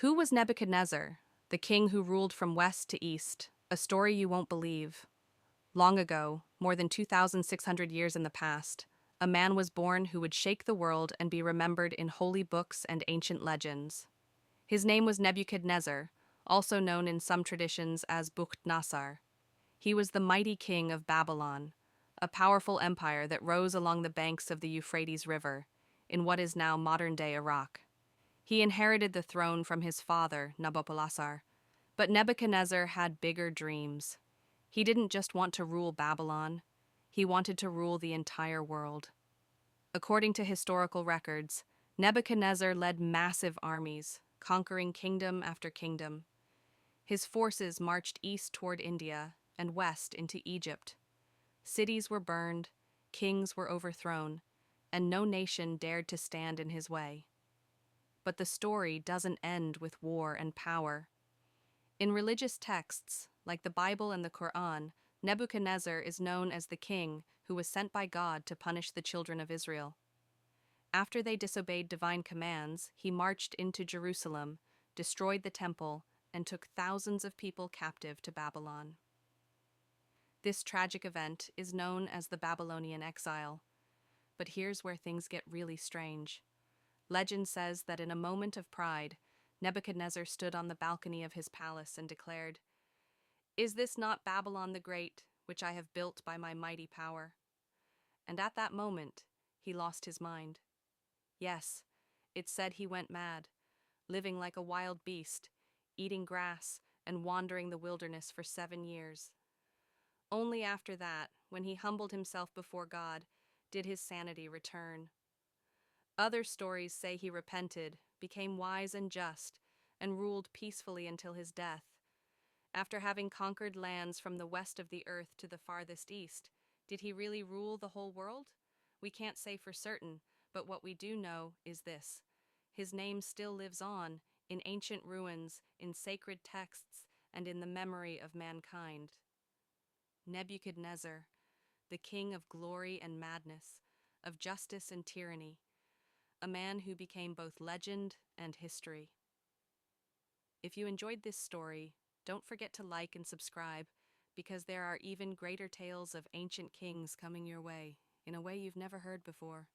Who was Nebuchadnezzar, the king who ruled from west to east? A story you won't believe. Long ago, more than 2,600 years in the past, a man was born who would shake the world and be remembered in holy books and ancient legends. His name was Nebuchadnezzar, also known in some traditions as Bukhtnassar. He was the mighty king of Babylon, a powerful empire that rose along the banks of the Euphrates River, in what is now modern-day Iraq. He inherited the throne from his father, Nabopolassar, but Nebuchadnezzar had bigger dreams. He didn't just want to rule Babylon, he wanted to rule the entire world. According to historical records, Nebuchadnezzar led massive armies, conquering kingdom after kingdom. His forces marched east toward India and west into Egypt. Cities were burned, kings were overthrown, and no nation dared to stand in his way. But the story doesn't end with war and power. In religious texts, like the Bible and the Quran, Nebuchadnezzar is known as the king who was sent by God to punish the children of Israel. After they disobeyed divine commands, he marched into Jerusalem, destroyed the temple, and took thousands of people captive to Babylon. This tragic event is known as the Babylonian exile. But here's where things get really strange. Legend says that in a moment of pride, Nebuchadnezzar stood on the balcony of his palace and declared, "Is this not Babylon the Great, which I have built by my mighty power?" And at that moment, he lost his mind. Yes, it said he went mad, living like a wild beast, eating grass and wandering the wilderness for 7 years. Only after that, when he humbled himself before God, did his sanity return. Other stories say he repented, became wise and just, and ruled peacefully until his death. After having conquered lands from the west of the earth to the farthest east, did he really rule the whole world? We can't say for certain, but what we do know is this: his name still lives on, in ancient ruins, in sacred texts, and in the memory of mankind. Nebuchadnezzar, the king of glory and madness, of justice and tyranny, a man who became both legend and history. If you enjoyed this story, don't forget to like and subscribe, because there are even greater tales of ancient kings coming your way, in a way you've never heard before.